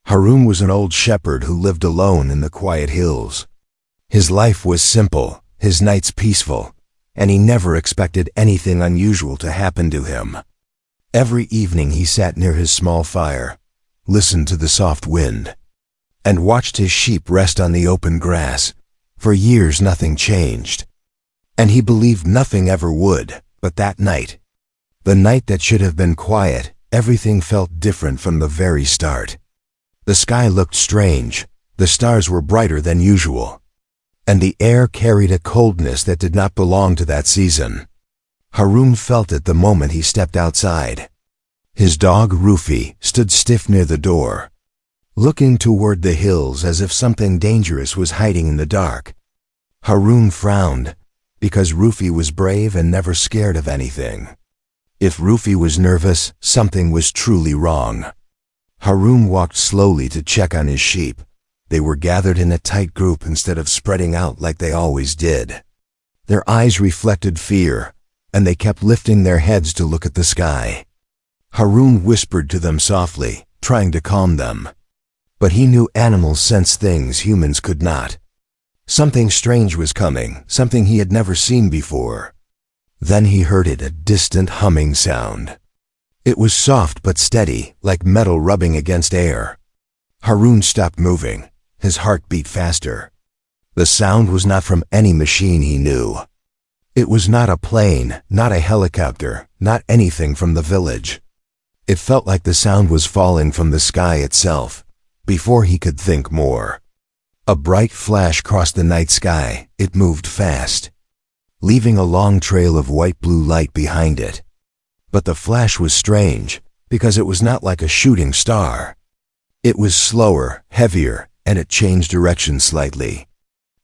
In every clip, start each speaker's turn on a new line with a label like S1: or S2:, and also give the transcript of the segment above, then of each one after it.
S1: Haroun was an old shepherd who lived alone in the quiet hills. His life was simple, his nights peaceful, and he never expected anything unusual to happen to him. Every evening he sat near his small fire, listened to the soft wind, and watched his sheep rest on the open grass. For years nothing changed, and he believed nothing ever would. But that night, the night that should have been quiet, everything felt different from the very start. The sky looked strange, the stars were brighter than usual, and the air carried a coldness that did not belong to that season. Haroun felt it the moment he stepped outside. His dog, Rufi, stood stiff near the door, looking toward the hills as if something dangerous was hiding in the dark. Haroun frowned, because Rufi was brave and never scared of anything. If Rufi was nervous, something was truly wrong. Haroun walked slowly to check on his sheep. They were gathered in a tight group instead of spreading out like they always did. Their eyes reflected fear, and they kept lifting their heads to look at the sky. Haroun whispered to them softly, trying to calm them. But he knew animals sense things humans could not. Something strange was coming, something he had never seen before. Then he heard it, a distant humming sound. It was soft but steady, like metal rubbing against air. Haroun stopped moving. His heart beat faster. The sound was not from any machine he knew. It was not a plane, not a helicopter, not anything from the village. It felt like the sound was falling from the sky itself. Before he could think more, a bright flash crossed the night sky. It moved fast, leaving a long trail of white-blue light behind it. But the flash was strange, because it was not like a shooting star. It was slower, heavier, and it changed direction slightly.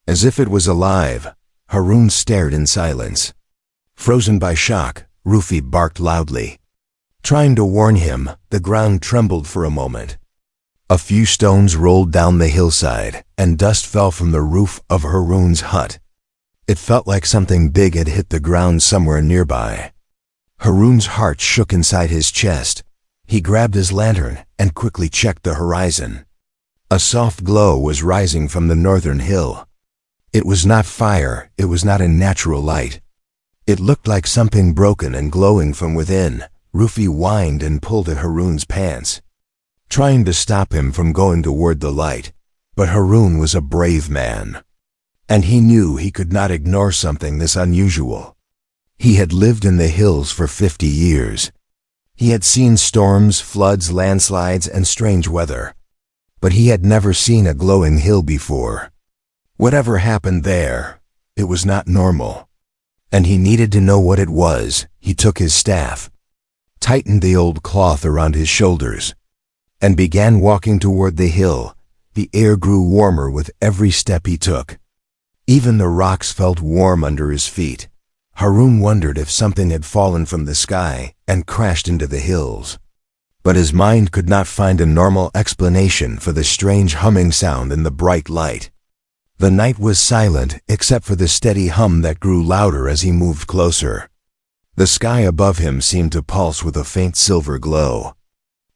S1: As if it was alive, Haroun stared in silence. Frozen by shock, Rufi barked loudly. Trying to warn him, the ground trembled for a moment. A few stones rolled down the hillside, and dust fell from the roof of Haroun's hut. It felt like something big had hit the ground somewhere nearby. Haroun's heart shook inside his chest. He grabbed his lantern and quickly checked the horizon. A soft glow was rising from the northern hill. It was not fire, it was not a natural light. It looked like something broken and glowing from within. Rufi whined and pulled at Haroun's pants, trying to stop him from going toward the light. But Haroun was a brave man, and he knew he could not ignore something this unusual. He had lived in the hills for 50 years. He had seen storms, floods, landslides, and strange weather. But he had never seen a glowing hill before. Whatever happened there, it was not normal. And he needed to know what it was. He took his staff, tightened the old cloth around his shoulders, and began walking toward the hill. The air grew warmer with every step he took. Even the rocks felt warm under his feet. Haroun wondered if something had fallen from the sky and crashed into the hills. But his mind could not find a normal explanation for the strange humming sound in the bright light. The night was silent except for the steady hum that grew louder as he moved closer. The sky above him seemed to pulse with a faint silver glow.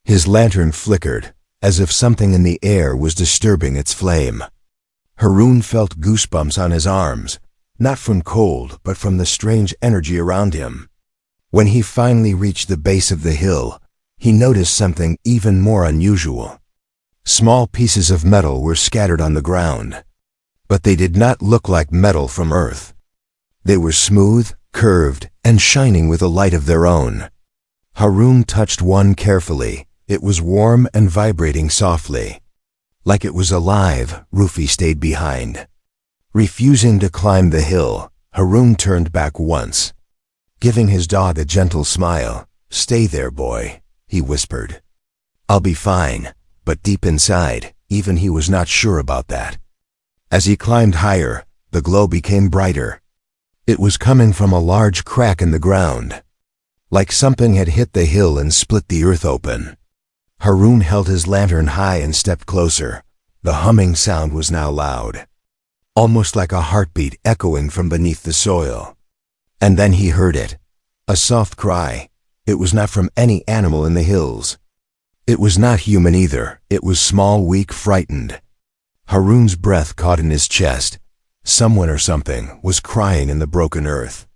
S1: His lantern flickered, as if something in the air was disturbing its flame. Haroun felt goosebumps on his arms, not from cold but from the strange energy around him. When he finally reached the base of the hill, he noticed something even more unusual. Small pieces of metal were scattered on the ground, but they did not look like metal from Earth. They were smooth, curved, and shining with a light of their own. Haroun touched one carefully. It was warm and vibrating softly. Like it was alive, Rufi stayed behind. Refusing to climb the hill, Haroun turned back once, giving his dog a gentle smile. "Stay there, boy," he whispered. "I'll be fine." But deep inside, even he was not sure about that. As he climbed higher, the glow became brighter. It was coming from a large crack in the ground, like something had hit the hill and split the earth open. Haroun held his lantern high and stepped closer. The humming sound was now loud, almost like a heartbeat echoing from beneath the soil. And then he heard it, a soft cry. It was not from any animal in the hills. It was not human either. It was small, weak, frightened. Haroon's breath caught in his chest. Someone or something was crying in the broken earth.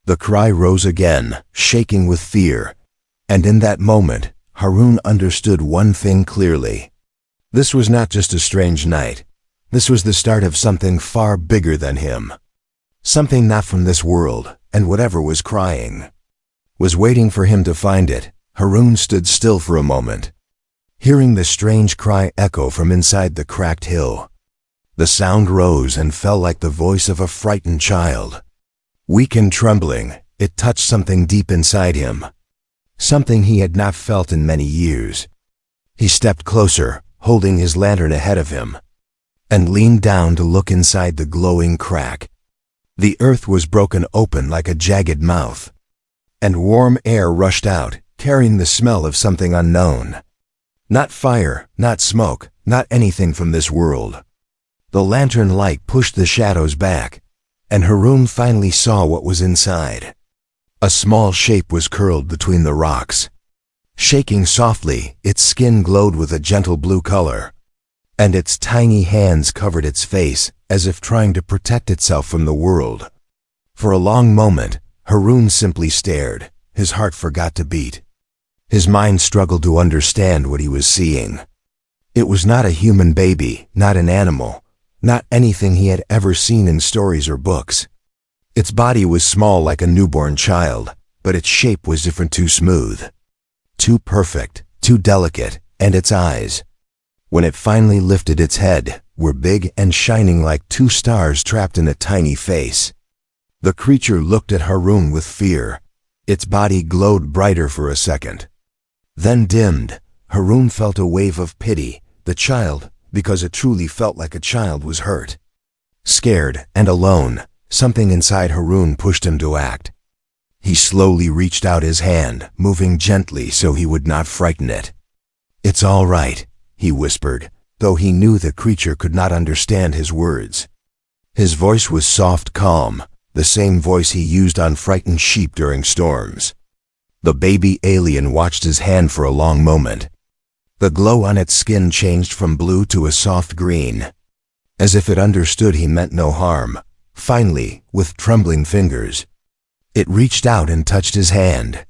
S1: The cry rose again, shaking with fear, and in that moment, Haroon understood one thing clearly. This was not just a strange night. This was the start of something far bigger than him. Something not from this world, and whatever was crying was waiting for him to find it. Haroon stood still for a moment, hearing the strange cry echo from inside the cracked hill. The sound rose and fell like the voice of a frightened child. Weak and trembling, it touched something deep inside him, something he had not felt in many years. He stepped closer, holding his lantern ahead of him, and leaned down to look inside the glowing crack. The earth was broken open like a jagged mouth, and warm air rushed out, carrying the smell of something unknown. Not fire, not smoke, not anything from this world. The lantern light pushed the shadows back, and Haroon finally saw what was inside. A small shape was curled between the rocks. Shaking softly, its skin glowed with a gentle blue color, and its tiny hands covered its face, as if trying to protect itself from the world. For a long moment, Haroon simply stared. His heart forgot to beat. His mind struggled to understand what he was seeing. It was not a human baby, not an animal, not anything he had ever seen in stories or books. Its body was small like a newborn child, but its shape was different, too smooth, too perfect, too delicate, and its eyes, when it finally lifted its head, were big and shining like two stars trapped in a tiny face. The creature looked at Haroon with fear. Its body glowed brighter for a second, then dimmed. Haroon felt a wave of pity. The child, because it truly felt like a child, was hurt, scared, and alone. Something inside Haroon pushed him to act. He slowly reached out his hand, moving gently so he would not frighten it. "It's all right," he whispered, though he knew the creature could not understand his words. His voice was soft, calm, the same voice he used on frightened sheep during storms. The baby alien watched his hand for a long moment. The glow on its skin changed from blue to a soft green, as if it understood he meant no harm. Finally, with trembling fingers, it reached out and touched his hand.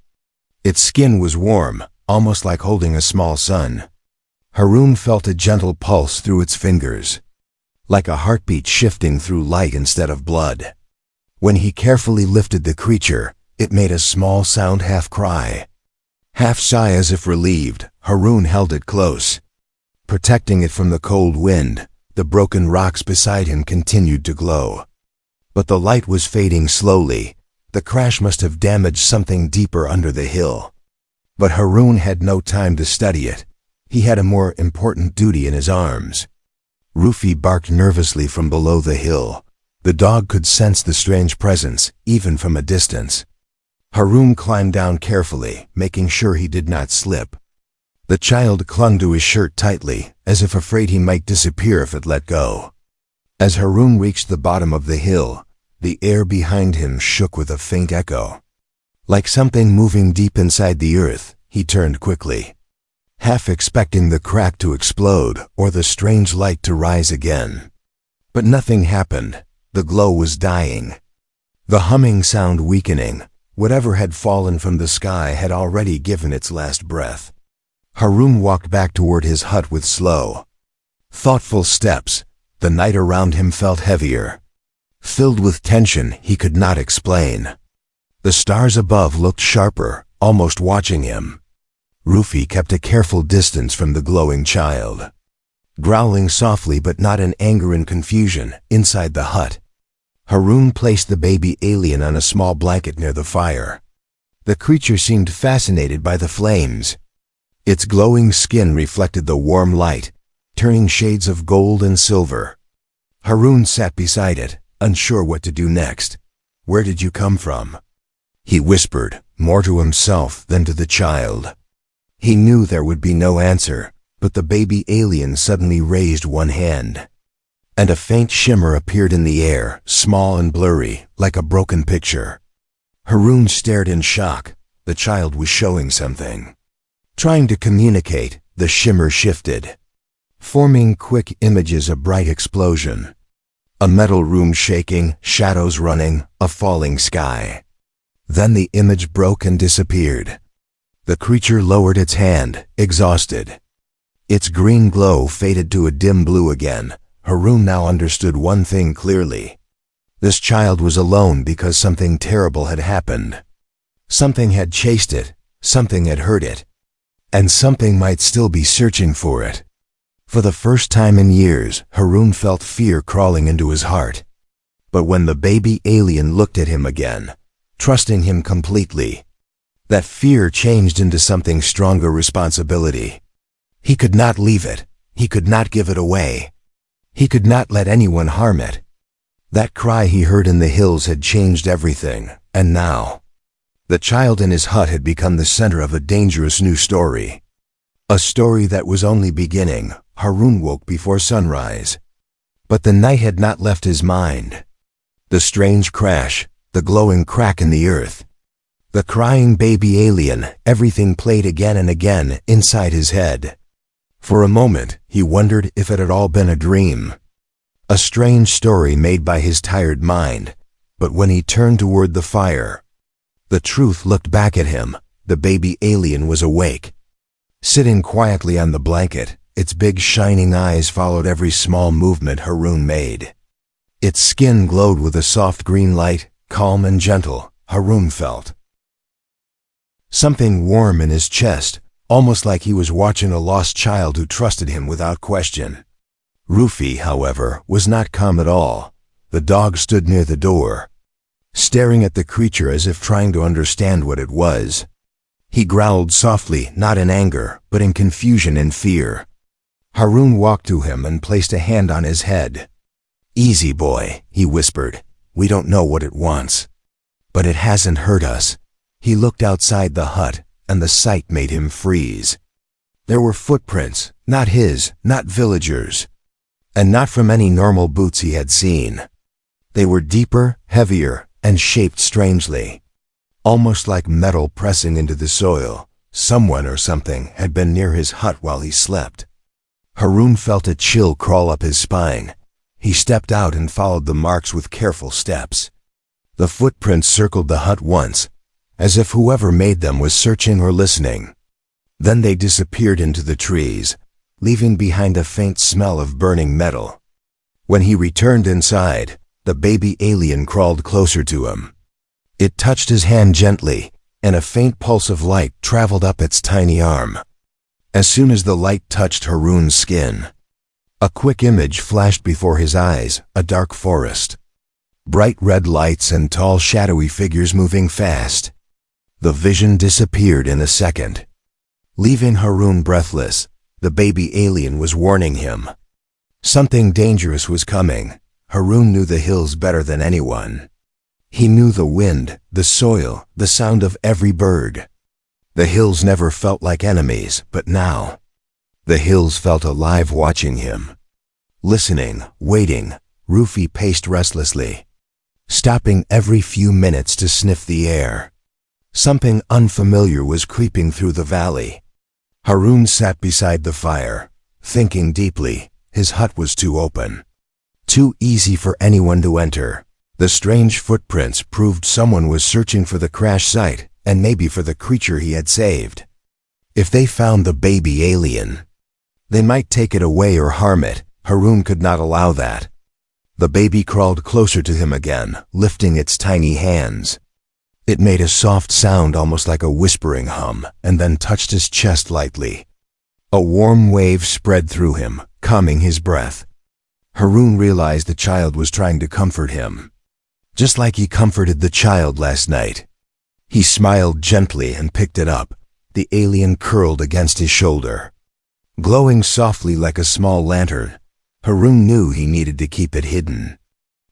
S1: Its skin was warm, almost like holding a small sun. Haroon felt a gentle pulse through its fingers, like a heartbeat shifting through light instead of blood. When he carefully lifted the creature, it made a small sound, half cry, half sigh, as if relieved. Haroon held it close, protecting it from the cold wind. The broken rocks beside him continued to glow, but the light was fading slowly. The crash must have damaged something deeper under the hill. But Haroon had no time to study it. He had a more important duty in his arms. Rufy barked nervously from below the hill. The dog could sense the strange presence, even from a distance. Haroon climbed down carefully, making sure he did not slip. The child clung to his shirt tightly, as if afraid he might disappear if it let go. As Haroon reached the bottom of the hill, the air behind him shook with a faint echo, like something moving deep inside the earth. He turned quickly, half expecting the crack to explode or the strange light to rise again. But nothing happened. The glow was dying, the humming sound weakening. Whatever had fallen from the sky had already given its last breath. Haroon walked back toward his hut with slow, thoughtful steps. The night around him felt heavier, filled with tension he could not explain. The stars above looked sharper, almost watching him. Rufy kept a careful distance from the glowing child, growling softly but not in anger and confusion. Inside the hut, Haroon placed the baby alien on a small blanket near the fire. The creature seemed fascinated by the flames. Its glowing skin reflected the warm light, turning shades of gold and silver. Haroon sat beside it, unsure what to do next. "Where did you come from?" he whispered, more to himself than to the child. He knew there would be no answer, but the baby alien suddenly raised one hand, and a faint shimmer appeared in the air, small and blurry, like a broken picture. Haroon stared in shock. The child was showing something, trying to communicate, the shimmer shifted, forming quick images, a bright explosion, a metal room shaking, shadows running, a falling sky. Then the image broke and disappeared. The creature lowered its hand, exhausted. Its green glow faded to a dim blue again. Haroon now understood one thing clearly. This child was alone because something terrible had happened. Something had chased it, something had hurt it, and something might still be searching for it. For the first time in years, Haroon felt fear crawling into his heart. But when the baby alien looked at him again, trusting him completely, that fear changed into something stronger: responsibility. He could not leave it. He could not give it away. He could not let anyone harm it. That cry he heard in the hills had changed everything, and now, the child in his hut had become the center of a dangerous new story. A story that was only beginning. Haroon woke before sunrise. But the night had not left his mind. The strange crash, the glowing crack in the earth, the crying baby alien, everything played again and again inside his head. For a moment, he wondered if it had all been a dream. A strange story made by his tired mind. But when he turned toward the fire, the truth looked back at him. The baby alien was awake, sitting quietly on the blanket. Its big shining eyes followed every small movement Haroon made. Its skin glowed with a soft green light, calm and gentle. Haroon felt something warm in his chest, almost like he was watching a lost child who trusted him without question. Rufi, however, was not calm at all. The dog stood near the door, staring at the creature as if trying to understand what it was. He growled softly, not in anger, but in confusion and fear. Haroon walked to him and placed a hand on his head. "Easy, boy," he whispered. "We don't know what it wants, but it hasn't hurt us." He looked outside the hut, and the sight made him freeze. There were footprints, not his, not villagers', and not from any normal boots he had seen. They were deeper, heavier, and shaped strangely, almost like metal pressing into the soil. Someone or something had been near his hut while he slept. Haroon felt a chill crawl up his spine. He stepped out and followed the marks with careful steps. The footprints circled the hut once, as if whoever made them was searching or listening. Then they disappeared into the trees, leaving behind a faint smell of burning metal. When he returned inside, the baby alien crawled closer to him. It touched his hand gently, and a faint pulse of light traveled up its tiny arm. As soon as the light touched Haroon's skin, a quick image flashed before his eyes: a dark forest, bright red lights and tall shadowy figures moving fast. The vision disappeared in a second, leaving Haroon breathless. The baby alien was warning him. Something dangerous was coming. Haroon knew the hills better than anyone. He knew the wind, the soil, the sound of every bird. The hills never felt like enemies, but now, the hills felt alive, watching him. Listening, waiting, Rufi paced restlessly, stopping every few minutes to sniff the air. Something unfamiliar was creeping through the valley. Haroon sat beside the fire, thinking deeply. His hut was too open, too easy for anyone to enter. The strange footprints proved someone was searching for the crash site, and maybe for the creature he had saved. If they found the baby alien, they might take it away or harm it. Haroon could not allow that. The baby crawled closer to him again, lifting its tiny hands. It made a soft sound, almost like a whispering hum, and then touched his chest lightly. A warm wave spread through him, calming his breath. Haroon realized the child was trying to comfort him, just like he comforted the child last night. He smiled gently and picked it up. The alien curled against his shoulder, glowing softly like a small lantern. Haroon knew he needed to keep it hidden.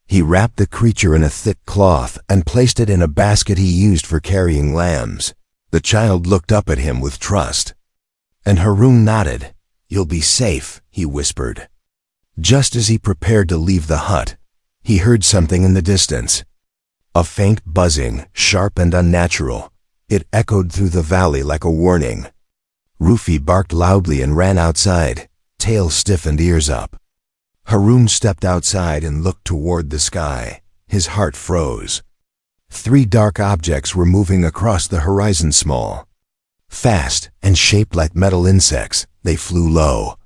S1: He wrapped the creature in a thick cloth and placed it in a basket he used for carrying lambs. The child looked up at him with trust, and Haroon nodded. "You'll be safe," he whispered. Just as he prepared to leave the hut, he heard something in the distance. A faint buzzing, sharp and unnatural. It echoed through the valley like a warning. Rufy barked loudly and ran outside, tail stiffened, ears up. Haroon stepped outside and looked toward the sky. His heart froze. 3 dark objects were moving across the horizon, small, fast, and shaped like metal insects. They flew low,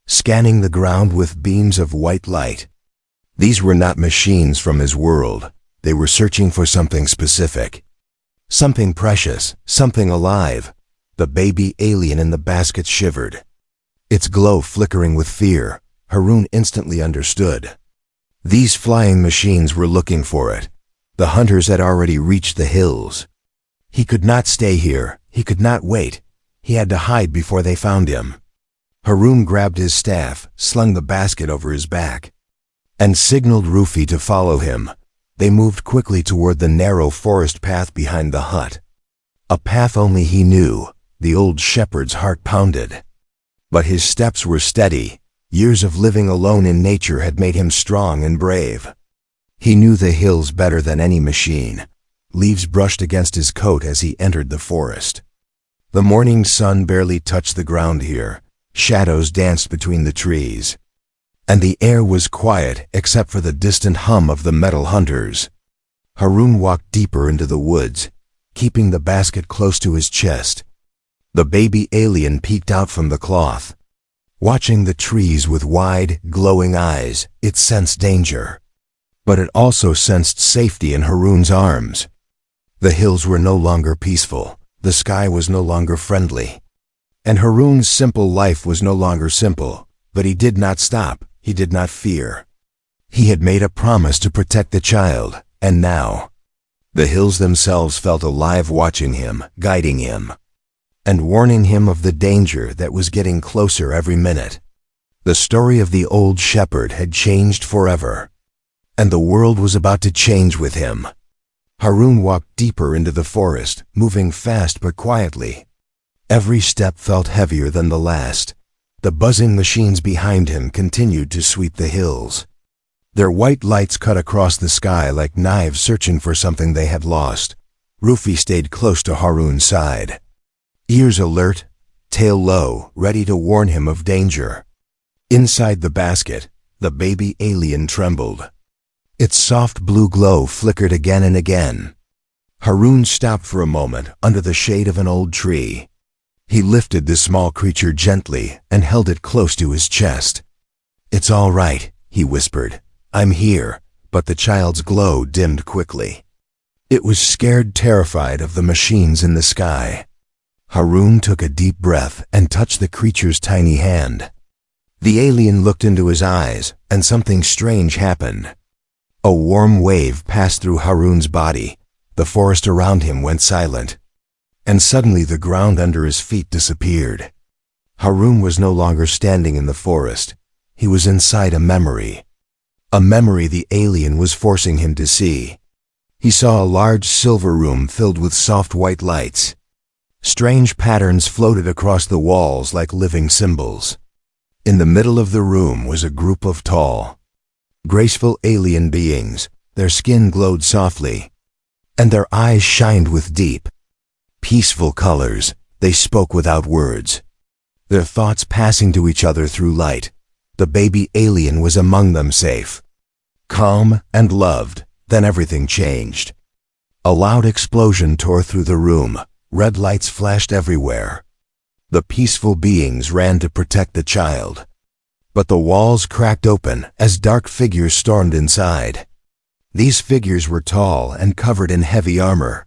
S1: scanning the ground with beams of white light. These were not machines from his world. They were searching for something specific, something precious, something alive. The baby alien in the basket shivered, its glow flickering with fear. Haroon instantly understood. These flying machines were looking for it. The hunters had already reached the hills. He could not stay here. He could not wait. He had to hide before they found him. Haroon grabbed his staff, slung the basket over his back, and signaled Rufy to follow him. They moved quickly toward the narrow forest path behind the hut. A path only he knew. The old shepherd's heart pounded. But his steps were steady. Years of living alone in nature had made him strong and brave. He knew the hills better than any machine. Leaves brushed against his coat as he entered the forest. The morning sun barely touched the ground here. Shadows danced between the trees, and the air was quiet except for the distant hum of the metal hunters. Haroon walked deeper into the woods, keeping the basket close to his chest. The baby alien peeked out from the cloth, watching the trees with wide, glowing eyes. It sensed danger, but it also sensed safety in Haroon's arms. The hills were no longer peaceful. The sky was no longer friendly. And Haroon's simple life was no longer simple. But he did not stop. He did not fear. He had made a promise to protect the child, and now the hills themselves felt alive, watching him, guiding him, and warning him of the danger that was getting closer every minute. The story of the old shepherd had changed forever, and the world was about to change with him. Haroon walked deeper into the forest, moving fast but quietly. Every step felt heavier than the last. The buzzing machines behind him continued to sweep the hills. Their white lights cut across the sky like knives searching for something they had lost. Rufy stayed close to Haroon's side, ears alert, tail low, ready to warn him of danger. Inside the basket, the baby alien trembled. Its soft blue glow flickered again and again. Haroon stopped for a moment under the shade of an old tree. He lifted the small creature gently and held it close to his chest. "It's all right," he whispered. "I'm here." But the child's glow dimmed quickly. It was scared, terrified of the machines in the sky. Haroon took a deep breath and touched the creature's tiny hand. The alien looked into his eyes, and something strange happened. A warm wave passed through Haroon's body. The forest around him went silent, and suddenly the ground under his feet disappeared. Haroon was no longer standing in the forest. He was inside a memory the alien was forcing him to see. He saw a large silver room filled with soft white lights. Strange patterns floated across the walls like living symbols. In the middle of the room was a group of tall, graceful alien beings. Their skin glowed softly, and their eyes shined with deep, peaceful colors. They spoke without words, their thoughts passing to each other through light. The baby alien was among them, safe, calm, and loved. Then everything changed. A loud explosion tore through the room. Red lights flashed everywhere. The peaceful beings ran to protect the child. But the walls cracked open as dark figures stormed inside. These figures were tall and covered in heavy armor,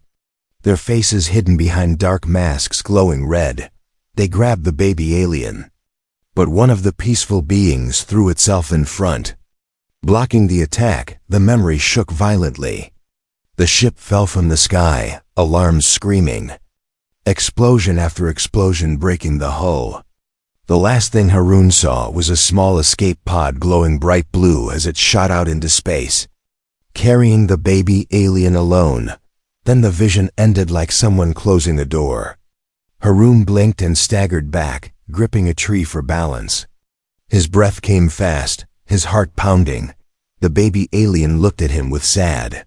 S1: their faces hidden behind dark masks glowing red. They grabbed the baby alien, but one of the peaceful beings threw itself in front. Blocking the attack, the memory shook violently. The ship fell from the sky, alarms screaming, explosion after explosion breaking the hull. The last thing Haroon saw was a small escape pod glowing bright blue as it shot out into space, carrying the baby alien alone. Then the vision ended like someone closing a door. Haroon blinked and staggered back, gripping a tree for balance. His breath came fast, his heart pounding. The baby alien looked at him with sad,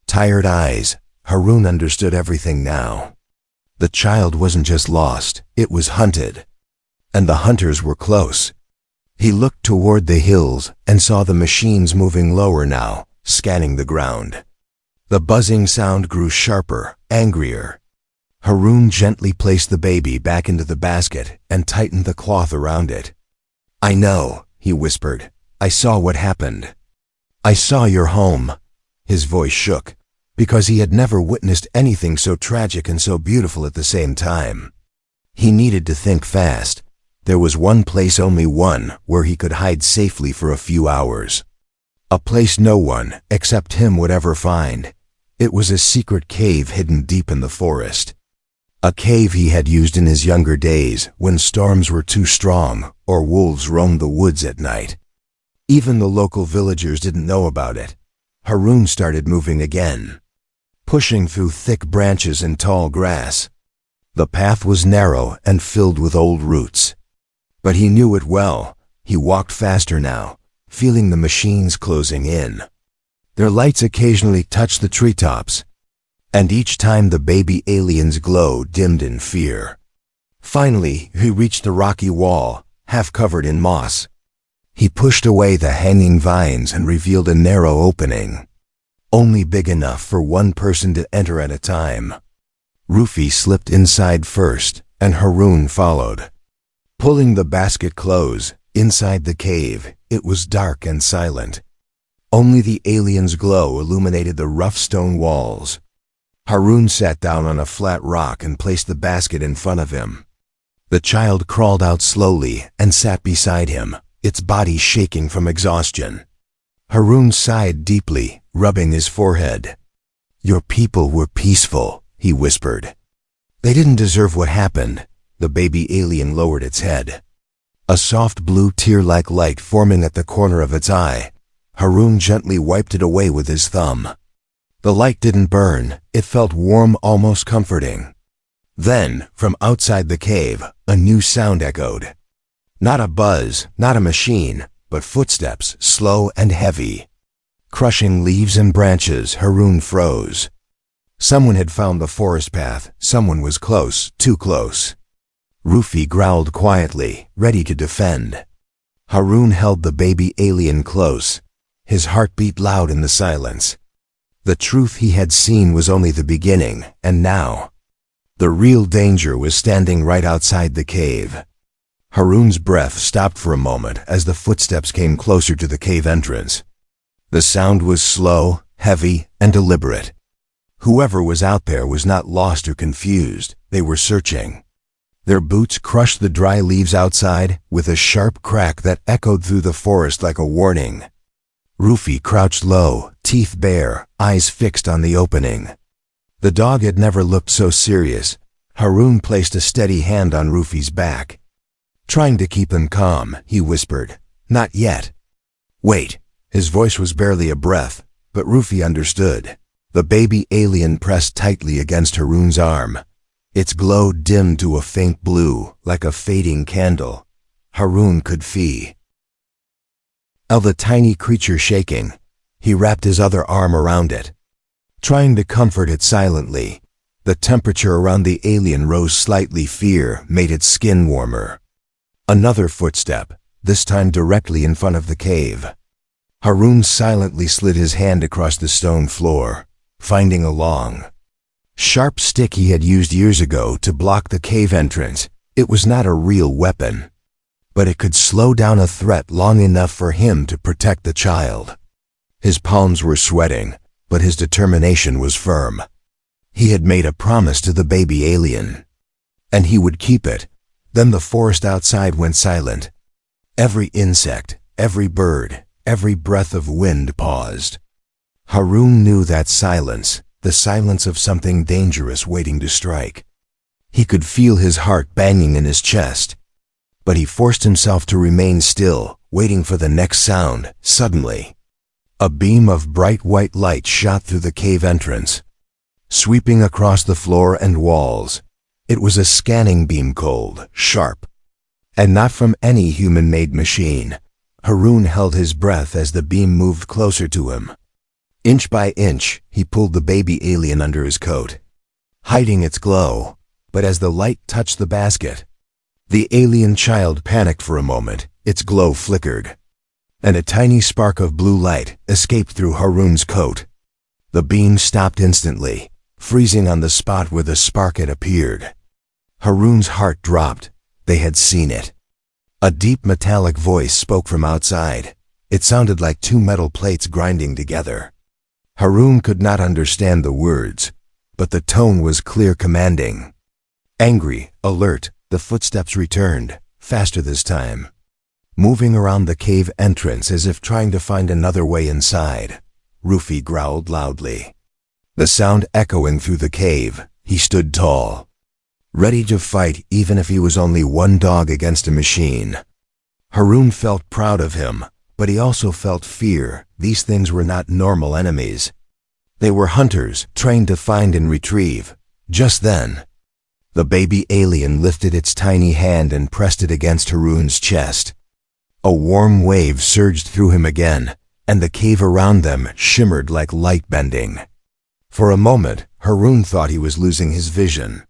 S1: tired eyes. Haroon understood everything now. The child wasn't just lost, it was hunted. And the hunters were close. He looked toward the hills and saw the machines moving lower now, scanning the ground. The buzzing sound grew sharper, angrier. Haroun gently placed the baby back into the basket and tightened the cloth around it. "I know," he whispered. "I saw what happened. I saw your home." His voice shook, because he had never witnessed anything so tragic and so beautiful at the same time. He needed to think fast. There was one place, only one, where he could hide safely for a few hours. A place no one, except him, would ever find. It was a secret cave hidden deep in the forest. A cave he had used in his younger days when storms were too strong or wolves roamed the woods at night. Even the local villagers didn't know about it. Haroun started moving again, pushing through thick branches and tall grass. The path was narrow and filled with old roots. But he knew it well. He walked faster now, feeling the machines closing in. Their lights occasionally touched the treetops, and each time the baby alien's glow dimmed in fear. Finally, he reached a rocky wall, half covered in moss. He pushed away the hanging vines and revealed a narrow opening, only big enough for one person to enter at a time. Rufi slipped inside first, and Haroun followed. Pulling the basket close, inside the cave, it was dark and silent. Only the alien's glow illuminated the rough stone walls. Haroun sat down on a flat rock and placed the basket in front of him. The child crawled out slowly and sat beside him, its body shaking from exhaustion. Haroun sighed deeply, rubbing his forehead. "Your people were peaceful," he whispered. "They didn't deserve what happened." The baby alien lowered its head, a soft blue tear-like light forming at the corner of its eye. Haroun gently wiped it away with his thumb. The light didn't burn, it felt warm, almost comforting. Then, from outside the cave, a new sound echoed. Not a buzz, not a machine, but footsteps, slow and heavy. Crushing leaves and branches, Haroun froze. Someone had found the forest path, someone was close, too close. Rufi growled quietly, ready to defend. Haroun held the baby alien close, his heart beat loud in the silence. The truth he had seen was only the beginning, and now, the real danger was standing right outside the cave. Haroun's breath stopped for a moment as the footsteps came closer to the cave entrance. The sound was slow, heavy, and deliberate. Whoever was out there was not lost or confused, they were searching. Their boots crushed the dry leaves outside with a sharp crack that echoed through the forest like a warning. Rufi crouched low, teeth bare, eyes fixed on the opening. The dog had never looked so serious. Haroun placed a steady hand on Rufi's back. Trying to keep him calm, he whispered, "Not yet." "Wait." His voice was barely a breath, but Rufi understood. The baby alien pressed tightly against Haroun's arm. Its glow dimmed to a faint blue, like a fading candle. Haroun could feel the tiny creature shaking. He wrapped his other arm around it, trying to comfort it silently. The temperature around the alien rose slightly. Fear made its skin warmer. Another footstep, this time directly in front of the cave. Haroun silently slid his hand across the stone floor, finding a long, sharp stick he had used years ago to block the cave entrance. It was not a real weapon, but it could slow down a threat long enough for him to protect the child. His palms were sweating, but his determination was firm. He had made a promise to the baby alien, and he would keep it. Then the forest outside went silent. Every insect, every bird, every breath of wind paused. Haroun knew that silence, the silence of something dangerous waiting to strike. He could feel his heart banging in his chest, but he forced himself to remain still, waiting for the next sound. Suddenly, a beam of bright white light shot through the cave entrance, sweeping across the floor and walls. It was a scanning beam, cold, sharp, and not from any human-made machine. Haroun held his breath as the beam moved closer to him. Inch by inch, he pulled the baby alien under his coat, hiding its glow. but as the light touched the basket, the alien child panicked for a moment. Its glow flickered, and a tiny spark of blue light escaped through Haroon's coat. The beam stopped instantly, freezing on the spot where the spark had appeared. Haroon's heart dropped. They had seen it. A deep metallic voice spoke from outside. It sounded like two metal plates grinding together. Haroon could not understand the words, but the tone was clear, commanding. Angry, alert, the footsteps returned, faster this time, moving around the cave entrance as if trying to find another way inside. Rufy growled loudly, the sound echoing through the cave. He stood tall, ready to fight even if he was only one dog against a machine. Haroon felt proud of him, but he also felt fear. These things were not normal enemies. They were hunters, trained to find and retrieve. Just then, the baby alien lifted its tiny hand and pressed it against Haroon's chest. A warm wave surged through him again, and the cave around them shimmered like light bending. For a moment, Haroon thought he was losing his vision.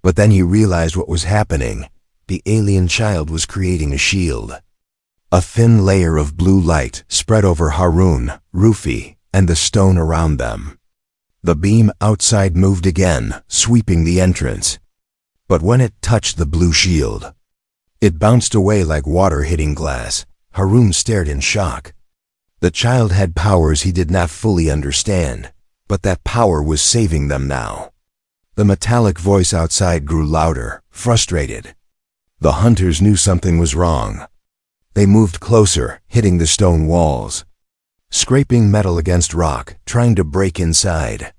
S1: But then he realized what was happening. The alien child was creating a shield. A thin layer of blue light spread over Haroon, Rufy, and the stone around them. The beam outside moved again, sweeping the entrance. But when it touched the blue shield, it bounced away like water hitting glass. Haroon stared in shock. The child had powers he did not fully understand, but that power was saving them now. The metallic voice outside grew louder, frustrated. The hunters knew something was wrong. They moved closer, hitting the stone walls, scraping metal against rock, trying to break inside.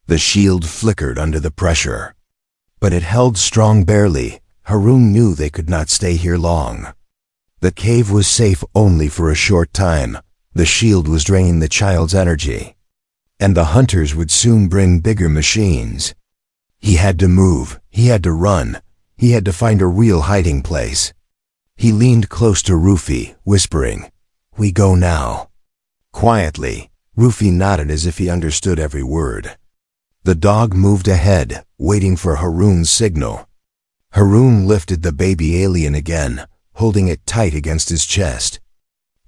S1: The shield flickered under the pressure, but it held strong barely. Haroon knew they could not stay here long. The cave was safe only for a short time. The shield was draining the child's energy, and the hunters would soon bring bigger machines. He had to move, he had to run, he had to find a real hiding place. He leaned close to Rufy, whispering, "We go now." Quietly, Rufy nodded as if he understood every word. The dog moved ahead, waiting for Haroon's signal. Haroon lifted the baby alien again, holding it tight against his chest.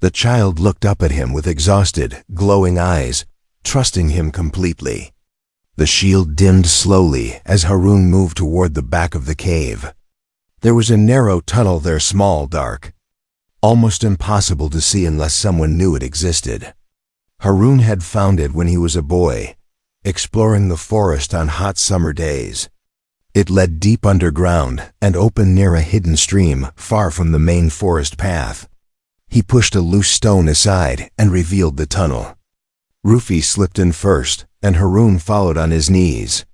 S1: The child looked up at him with exhausted, glowing eyes, trusting him completely. The shield dimmed slowly as Haroon moved toward the back of the cave. There was a narrow tunnel there, small, dark, almost impossible to see unless someone knew it existed. Haroon had found it when he was a boy, exploring the forest on hot summer days. It led deep underground and opened near a hidden stream far from the main forest path. He pushed a loose stone aside and revealed the tunnel. Rufy slipped in first, and Haroon followed on his knees.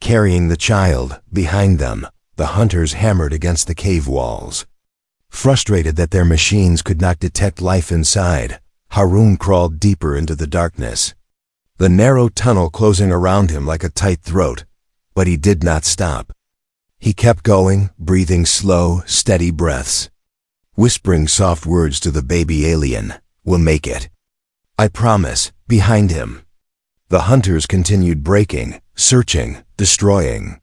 S1: Carrying the child, behind them, the hunters hammered against the cave walls. Frustrated that their machines could not detect life inside, Haroon crawled deeper into the darkness, the narrow tunnel closing around him like a tight throat. But he did not stop. He kept going, breathing slow, steady breaths, whispering soft words to the baby alien. "We'll make it. I promise." Behind him, the hunters continued breaking, searching, destroying.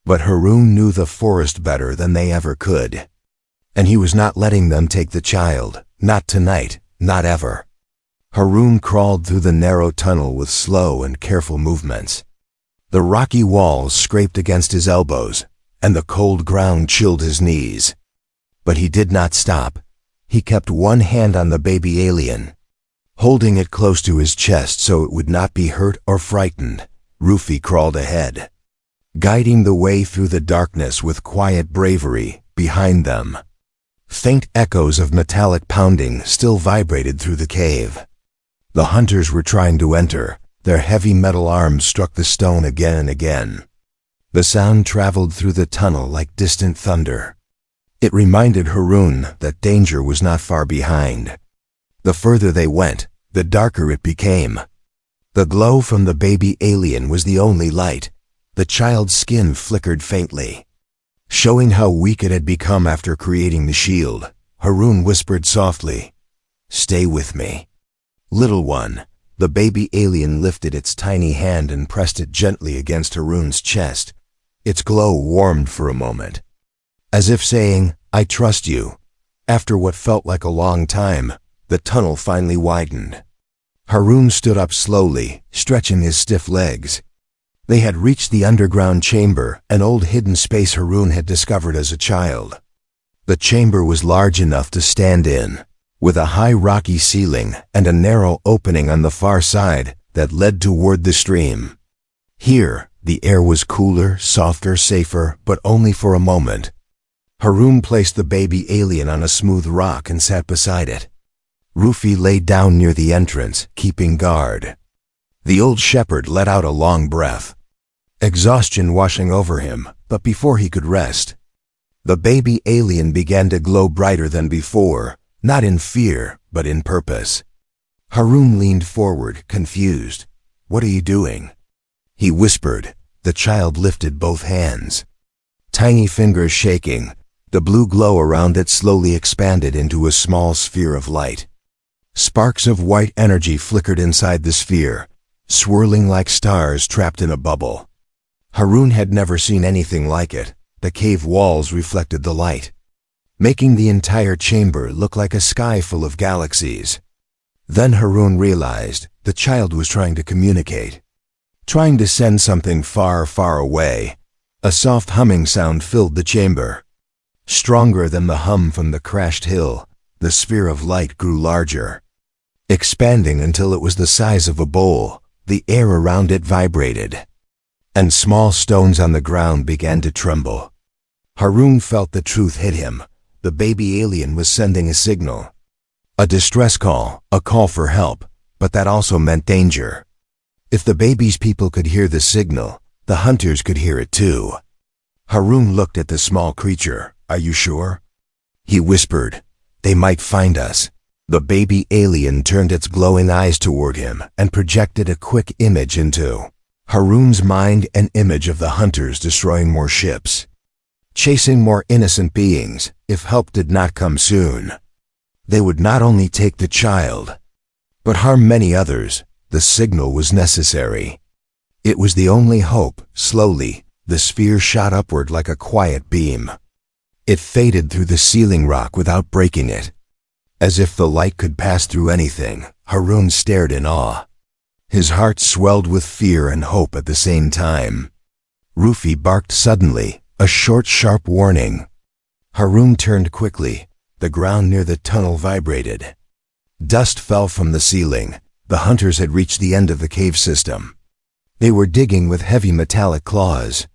S1: But Haroon knew the forest better than they ever could. And he was not letting them take the child. Not tonight, not ever. Haroon crawled through the narrow tunnel with slow and careful movements. The rocky walls scraped against his elbows, and the cold ground chilled his knees. But he did not stop. He kept one hand on the baby alien, holding it close to his chest so it would not be hurt or frightened. Rufy crawled ahead, guiding the way through the darkness with quiet bravery. Behind them, faint echoes of metallic pounding still vibrated through the cave. The hunters were trying to enter. Their heavy metal arms struck the stone again and again. The sound traveled through the tunnel like distant thunder. It reminded Haroon that danger was not far behind. The further they went, the darker it became. The glow from the baby alien was the only light. The child's skin flickered faintly, showing how weak it had become after creating the shield. Haroon whispered softly, "Stay with me, little one." The baby alien lifted its tiny hand and pressed it gently against Haroon's chest. Its glow warmed for a moment, as if saying, "I trust you." After what felt like a long time, the tunnel finally widened. Haroun stood up slowly, stretching his stiff legs. They had reached the underground chamber, an old hidden space Haroun had discovered as a child. The chamber was large enough to stand in, with a high rocky ceiling and a narrow opening on the far side that led toward the stream. Here, the air was cooler, softer, safer, but only for a moment. Haroun placed the baby alien on a smooth rock and sat beside it. Rufi lay down near the entrance, keeping guard. The old shepherd let out a long breath, exhaustion washing over him, but before he could rest, the baby alien began to glow brighter than before, not in fear, but in purpose. Haroun leaned forward, confused. "What are you doing?" he whispered. The child lifted both hands, tiny fingers shaking. The blue glow around it slowly expanded into a small sphere of light. Sparks of white energy flickered inside the sphere, swirling like stars trapped in a bubble. Haroun had never seen anything like it. The cave walls reflected the light, making the entire chamber look like a sky full of galaxies. Then Haroun realized the child was trying to communicate, trying to send something far, far away. A soft humming sound filled the chamber. Stronger than the hum from the crashed hill, the sphere of light grew larger, expanding until it was the size of a bowl. The air around it vibrated, and small stones on the ground began to tremble. Haroun felt the truth hit him. The baby alien was sending a signal. A distress call, a call for help, but that also meant danger. If the baby's people could hear the signal, the hunters could hear it too. Haroun looked at the small creature. "Are you sure?" he whispered. "They might find us." The baby alien turned its glowing eyes toward him and projected a quick image into Haroun's mind, an image of the hunters destroying more ships, chasing more innocent beings. If help did not come soon, they would not only take the child, but harm many others. The signal was necessary. It was the only hope. Slowly, the sphere shot upward like a quiet beam. It faded through the ceiling rock without breaking it. As if the light could pass through anything, Haroun stared in awe. His heart swelled with fear and hope at the same time. Rufi barked suddenly, a short, sharp warning. Haroun turned quickly. The ground near the tunnel vibrated. Dust fell from the ceiling. The hunters had reached the end of the cave system. They were digging with heavy metallic claws,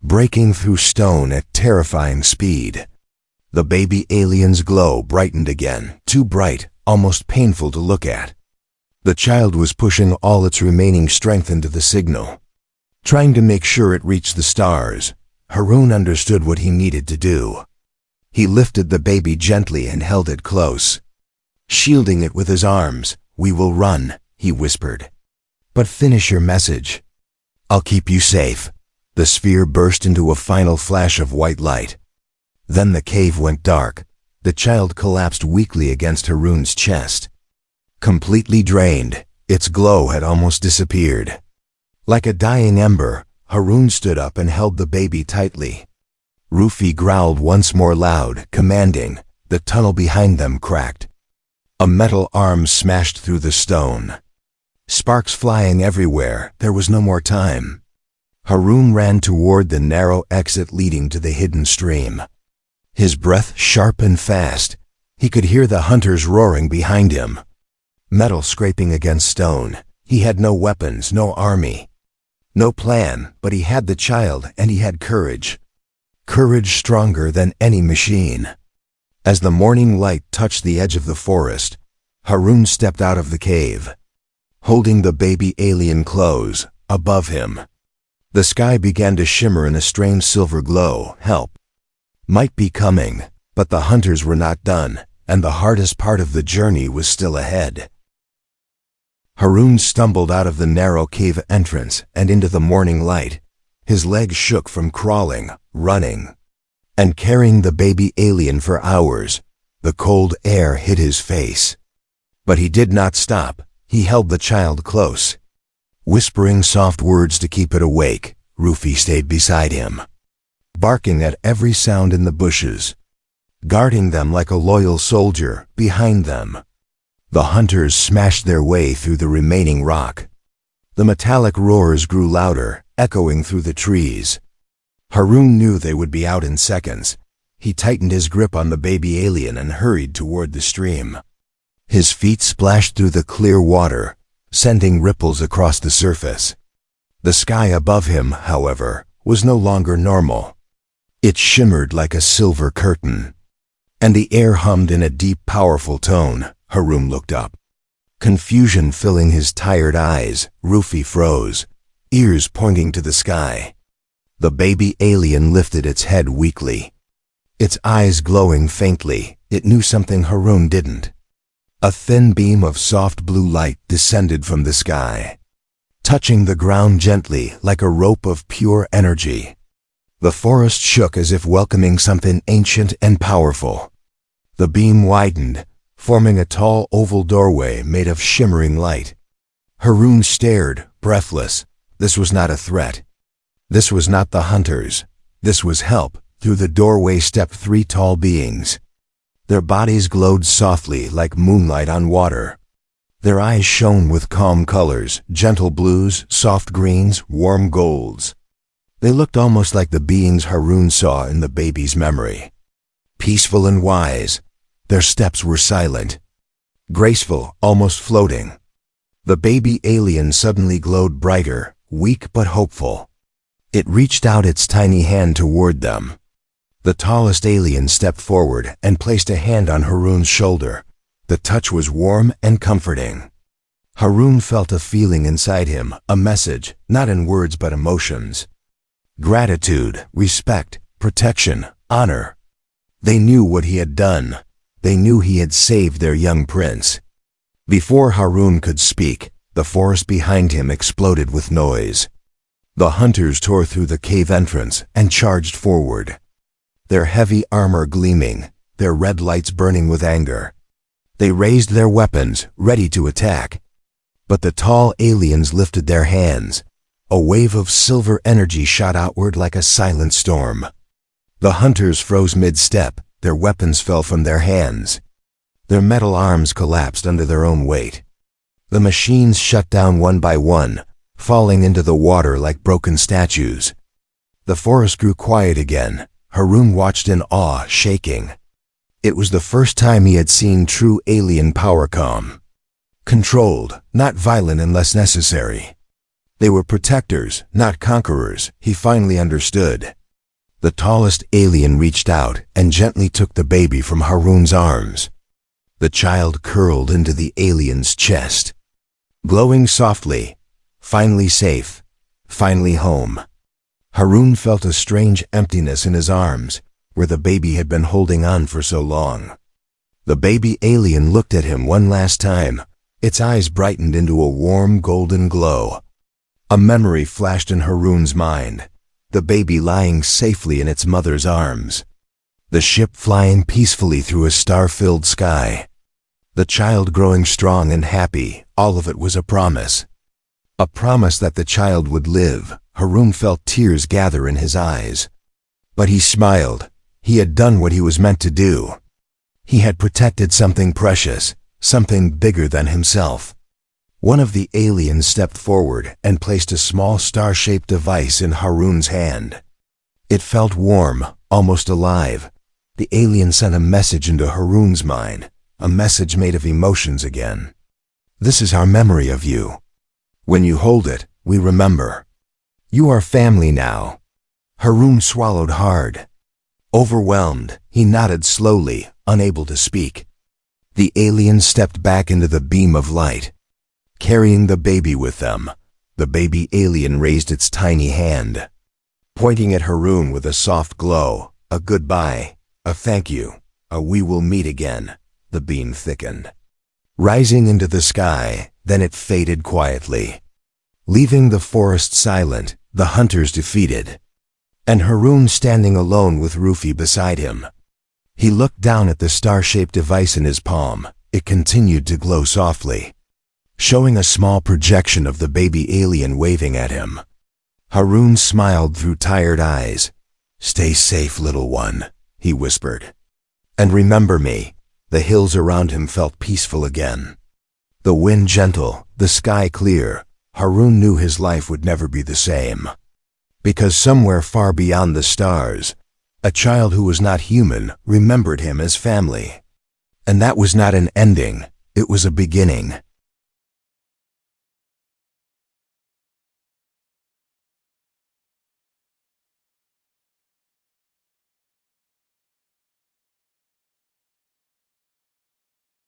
S1: breaking through stone at terrifying speed. The baby alien's glow brightened again, too bright, almost painful to look at. The child was pushing all its remaining strength into the signal, trying to make sure it reached the stars. Haroun understood what he needed to do. He lifted the baby gently and held it close, shielding it with his arms. "We will run," he whispered. "But finish your message. I'll keep you safe." The sphere burst into a final flash of white light. Then the cave went dark. The child collapsed weakly against Haroun's chest. Completely drained, its glow had almost disappeared. Like a dying ember, Haroun stood up and held the baby tightly. Rufi growled once more loud, commanding. The tunnel behind them cracked. A metal arm smashed through the stone. Sparks flying everywhere. There was no more time. Haroun ran toward the narrow exit leading to the hidden stream. His breath sharp and fast. He could hear the hunters roaring behind him. Metal scraping against stone. He had no weapons, no army, no plan, but he had the child and he had courage. Courage stronger than any machine. As the morning light touched the edge of the forest, Haroun stepped out of the cave, holding the baby alien close. Above him, the sky began to shimmer in a strange silver glow. Help might be coming, but the hunters were not done, and the hardest part of the journey was still ahead. Haroun stumbled out of the narrow cave entrance and into the morning light. His legs shook from crawling, running, and carrying the baby alien for hours. The cold air hit his face. But he did not stop. He held the child close, whispering soft words to keep it awake. Rufy stayed beside him, barking at every sound in the bushes, guarding them like a loyal soldier behind them. The hunters smashed their way through the remaining rock. The metallic roars grew louder, echoing through the trees. Haroun knew they would be out in seconds. He tightened his grip on the baby alien and hurried toward the stream. His feet splashed through the clear water, sending ripples across the surface. The sky above him, however, was no longer normal. It shimmered like a silver curtain, and the air hummed in a deep, powerful tone. Haroun looked up. Confusion filling his tired eyes, Rufy froze, ears pointing to the sky. The baby alien lifted its head weakly, its eyes glowing faintly. It knew something Haroun didn't. A thin beam of soft blue light descended from the sky, touching the ground gently like a rope of pure energy. The forest shook as if welcoming something ancient and powerful. The beam widened, forming a tall oval doorway made of shimmering light. Haroun stared, breathless. This was not a threat. This was not the hunters. This was help. Through the doorway stepped three tall beings. Their bodies glowed softly like moonlight on water. Their eyes shone with calm colors, gentle blues, soft greens, warm golds. They looked almost like the beings Haroun saw in the baby's memory. Peaceful and wise, their steps were silent, graceful, almost floating. The baby alien suddenly glowed brighter, weak but hopeful. It reached out its tiny hand toward them. The tallest alien stepped forward and placed a hand on Haroun's shoulder. The touch was warm and comforting. Haroun felt a feeling inside him, a message, not in words but emotions. Gratitude, respect, protection, honor. They knew what he had done. They knew he had saved their young prince. Before Haroun could speak, the forest behind him exploded with noise. The hunters tore through the cave entrance and charged forward, their heavy armor gleaming, their red lights burning with anger. They raised their weapons, ready to attack. But the tall aliens lifted their hands. A wave of silver energy shot outward like a silent storm. The hunters froze mid-step. Their weapons fell from their hands. Their metal arms collapsed under their own weight. The machines shut down one by one, falling into the water like broken statues. The forest grew quiet again. Haroun watched in awe, shaking. It was the first time he had seen true alien power calm. Controlled, not violent unless necessary. They were protectors, not conquerors, he finally understood. The tallest alien reached out and gently took the baby from Haroun's arms. The child curled into the alien's chest, glowing softly, finally safe, finally home. Haroun felt a strange emptiness in his arms, where the baby had been holding on for so long. The baby alien looked at him one last time. Its eyes brightened into a warm golden glow. A memory flashed in Haroun's mind. The baby lying safely in its mother's arms. The ship flying peacefully through a star-filled sky. The child growing strong and happy. All of it was a promise. A promise that the child would live. Haroun felt tears gather in his eyes. But he smiled. He had done what he was meant to do. He had protected something precious, something bigger than himself. One of the aliens stepped forward and placed a small star-shaped device in Haroun's hand. It felt warm, almost alive. The alien sent a message into Haroun's mind, a message made of emotions again. This is our memory of you. When you hold it, we remember. You are family now. Haroun swallowed hard. Overwhelmed, he nodded slowly, unable to speak. The aliens stepped back into the beam of light, carrying the baby with them. The baby alien raised its tiny hand, pointing at Haroun with a soft glow. A goodbye, a thank you, a we will meet again. The beam thickened, rising into the sky, then it faded quietly, leaving the forest silent, the hunters defeated, and Haroun standing alone with Rufy beside him. He looked down at the star-shaped device in his palm. It continued to glow softly, showing a small projection of the baby alien waving at him. Haroun smiled through tired eyes. "Stay safe, little one," he whispered. "And remember me." The hills around him felt peaceful again. The wind gentle, the sky clear. Haroun knew his life would never be the same. Because somewhere far beyond the stars, a child who was not human remembered him as family. And that was not an ending, it was a beginning.